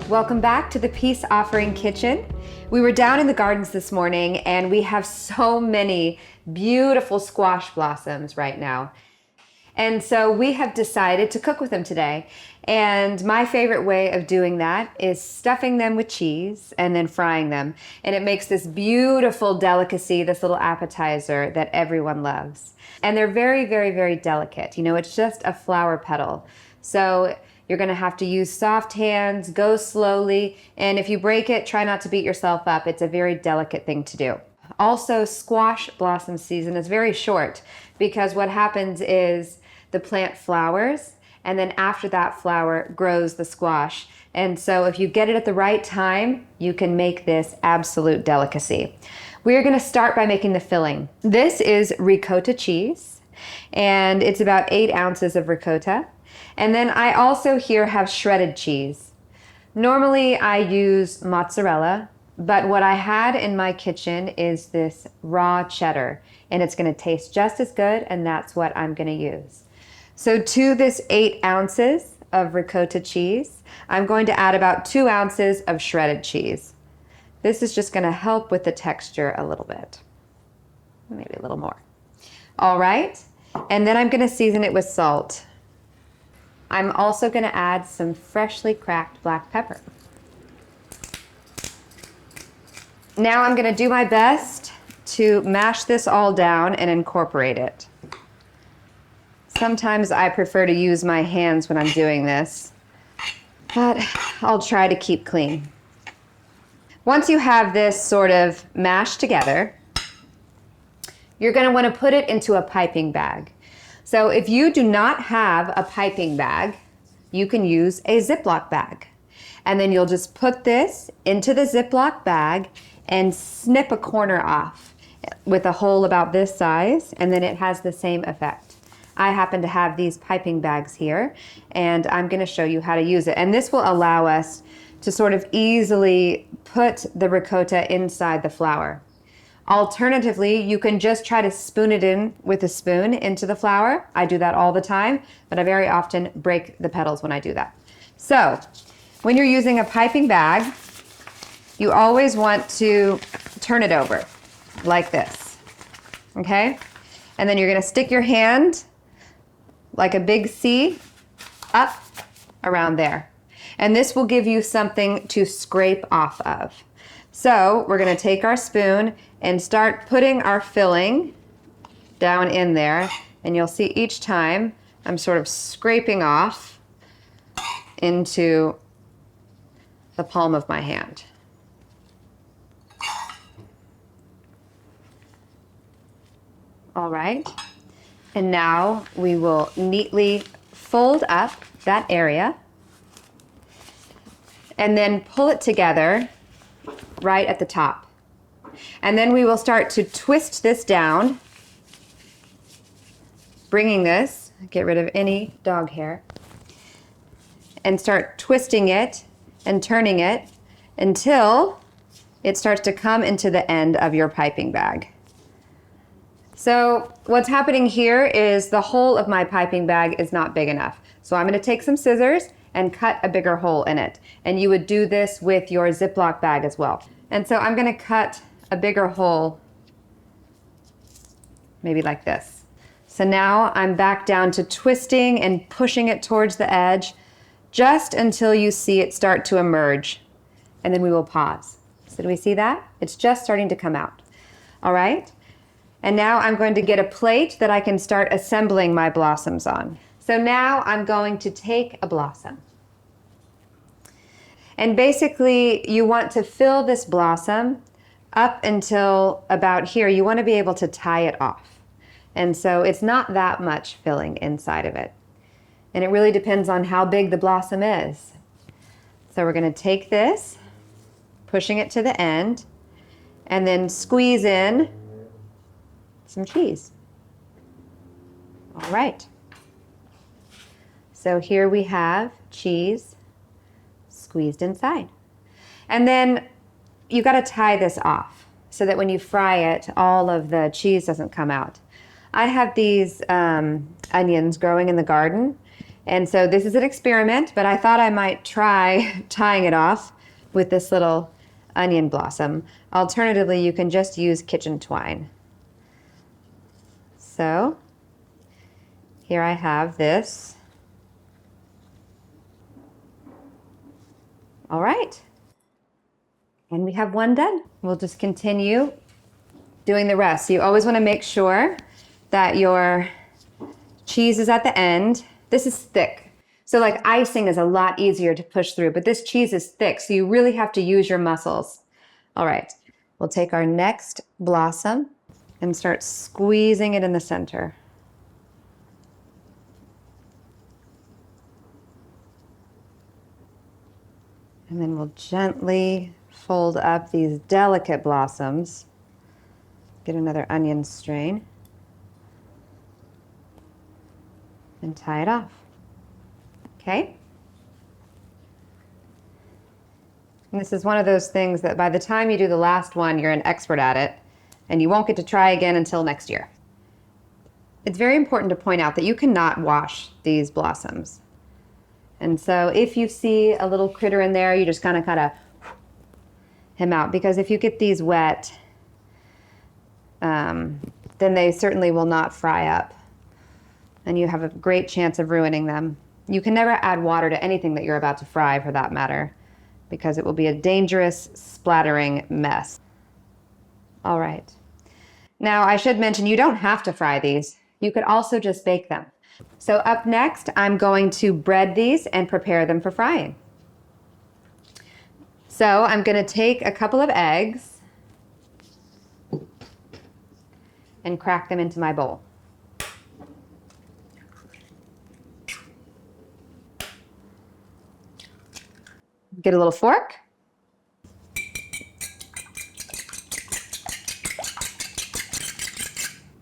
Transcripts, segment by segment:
Welcome back to the Peace Offering Kitchen. We were down in the gardens this morning and we have so many beautiful squash blossoms right now. And so we have decided to cook with them today. And my favorite way of doing that is stuffing them with cheese and then frying them. And it makes this beautiful delicacy, this little appetizer that everyone loves. And they're very, very, very delicate. You know, it's just a flower petal. So you're gonna have to use soft hands, go slowly, and if you break it, try not to beat yourself up. It's a very delicate thing to do. Also, squash blossom season is very short because what happens is the plant flowers, and then after that flower grows the squash. And so if you get it at the right time, you can make this absolute delicacy. We're gonna start by making the filling. This is ricotta cheese, and it's about 8 ounces of ricotta. And then I also here have shredded cheese. Normally I use mozzarella, but what I had in my kitchen is this raw cheddar, and it's gonna taste just as good, and that's what I'm gonna use. So to this 8 ounces of ricotta cheese, I'm going to add about 2 ounces of shredded cheese. This is just gonna help with the texture a little bit, maybe a little more. All right, and then I'm gonna season it with salt. I'm also gonna add some freshly cracked black pepper. Now I'm gonna do my best to mash this all down and incorporate it. Sometimes I prefer to use my hands when I'm doing this, but I'll try to keep clean. Once you have this sort of mashed together, you're gonna wanna put it into a piping bag. So if you do not have a piping bag, you can use a Ziploc bag. And then you'll just put this into the Ziploc bag and snip a corner off with a hole about this size, and then it has the same effect. I happen to have these piping bags here, and I'm gonna show you how to use it. And this will allow us to sort of easily put the ricotta inside the flour. Alternatively, you can just try to spoon it in with a spoon into the flour. I do that all the time, but I very often break the petals when I do that. So, when you're using a piping bag, you always want to turn it over like this, okay? And then you're gonna stick your hand like a big C up around there. And this will give you something to scrape off of. So we're gonna take our spoon and start putting our filling down in there. And you'll see each time I'm sort of scraping off into the palm of my hand. All right, and now we will neatly fold up that area and then pull it together right at the top. And then we will start to twist this down, bringing this, get rid of any dog hair, and start twisting it and turning it until it starts to come into the end of your piping bag. So what's happening here is the hole of my piping bag is not big enough. So I'm gonna take some scissors and cut a bigger hole in it. And you would do this with your Ziploc bag as well. And so I'm gonna cut a bigger hole, maybe like this. So now I'm back down to twisting and pushing it towards the edge just until you see it start to emerge. And then we will pause. So do we see that? It's just starting to come out. All right? And now I'm going to get a plate that I can start assembling my blossoms on. So now I'm going to take a blossom. And basically you want to fill this blossom up until about here. You want to be able to tie it off. And so it's not that much filling inside of it. And it really depends on how big the blossom is. So we're going to take this, pushing it to the end, and then squeeze in some cheese. All right. So here we have cheese squeezed inside. And then you got to tie this off so that when you fry it, all of the cheese doesn't come out. I have these onions growing in the garden, And so this is an experiment, but I thought I might try tying it off with this little onion blossom. Alternatively, you can just use kitchen twine. So here I have this. All right. And we have one done. We'll just continue doing the rest. So you always want to make sure that your cheese is at the end. This is thick. So like icing is a lot easier to push through, but this cheese is thick, so you really have to use your muscles. All right, we'll take our next blossom and start squeezing it in the center. And then we'll gently fold up these delicate blossoms. Get another onion strain and tie it off. Okay? And this is one of those things that by the time you do the last one, you're an expert at it, and you won't get to try again until next year. It's very important to point out that you cannot wash these blossoms. And so if you see a little critter in there, you just kind of him out, because if you get these wet, then they certainly will not fry up, and you have a great chance of ruining them. You can never add water to anything that you're about to fry, for that matter, because it will be a dangerous, splattering mess. All right. Now, I should mention you don't have to fry these. You could also just bake them. So up next, I'm going to bread these and prepare them for frying. So I'm going to take a couple of eggs and crack them into my bowl. Get a little fork.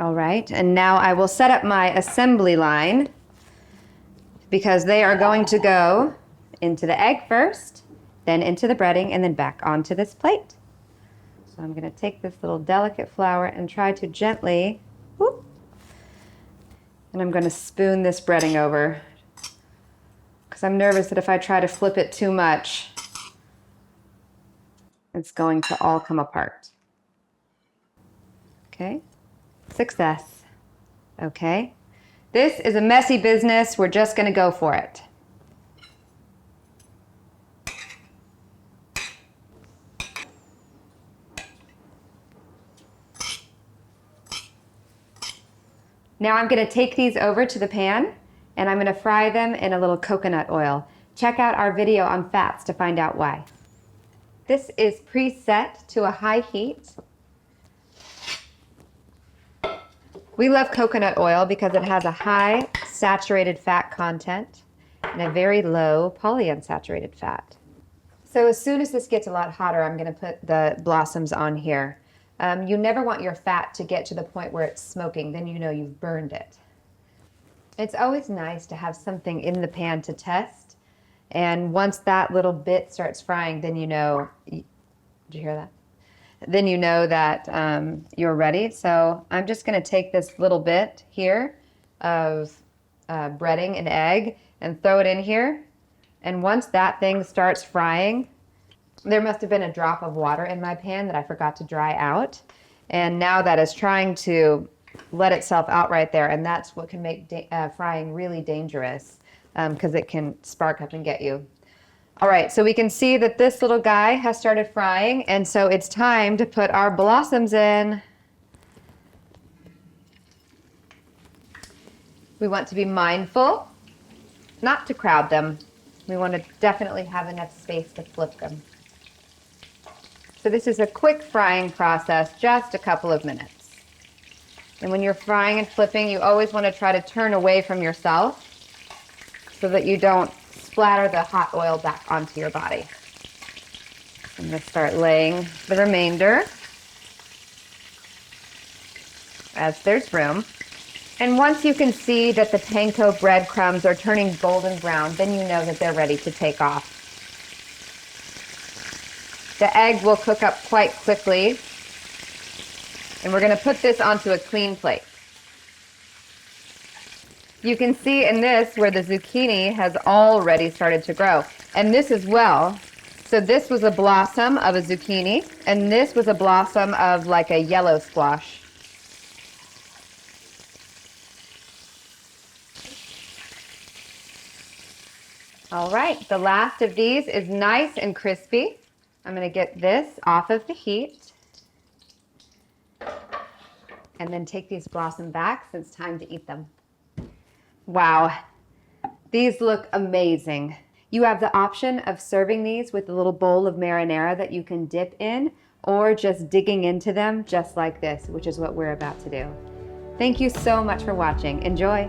All right, and now I will set up my assembly line, because they are going to go into the egg first, then into the breading, and then back onto this plate. So I'm going to take this little delicate flour and try to gently, whoop, and I'm going to spoon this breading over, because I'm nervous that if I try to flip it too much, it's going to all come apart. Okay, success. Okay, this is a messy business. We're just going to go for it. Now I'm going to take these over to the pan, and I'm going to fry them in a little coconut oil. Check out our video on fats to find out why. This is preset to a high heat. We love coconut oil because it has a high saturated fat content and a very low polyunsaturated fat. So as soon as this gets a lot hotter, I'm going to put the blossoms on here. You never want your fat to get to the point where it's smoking, then you know you've burned it. It's always nice to have something in the pan to test, and once that little bit starts frying, then you know, did you hear that? Then you know that you're ready. So I'm just going to take this little bit here of breading an egg and throw it in here, and once that thing starts frying, there must have been a drop of water in my pan that I forgot to dry out. And now that is trying to let itself out right there. And that's what can make frying really dangerous, because it can spark up and get you. All right, so we can see that this little guy has started frying. And so it's time to put our blossoms in. We want to be mindful not to crowd them. We want to definitely have enough space to flip them. So this is a quick frying process, just a couple of minutes. And when you're frying and flipping, you always want to try to turn away from yourself so that you don't splatter the hot oil back onto your body. I'm going to start laying the remainder as there's room. And once you can see that the panko breadcrumbs are turning golden brown, then you know that they're ready to take off. The egg will cook up quite quickly, and we're going to put this onto a clean plate. You can see in this where the zucchini has already started to grow. And this as well. So this was a blossom of a zucchini, and this was a blossom of like a yellow squash. All right, the last of these is nice and crispy. I'm going to get this off of the heat and then take these blossom back since it's time to eat them. Wow, these look amazing. You have the option of serving these with a little bowl of marinara that you can dip in, or just digging into them just like this, which is what we're about to do. Thank you so much for watching. Enjoy.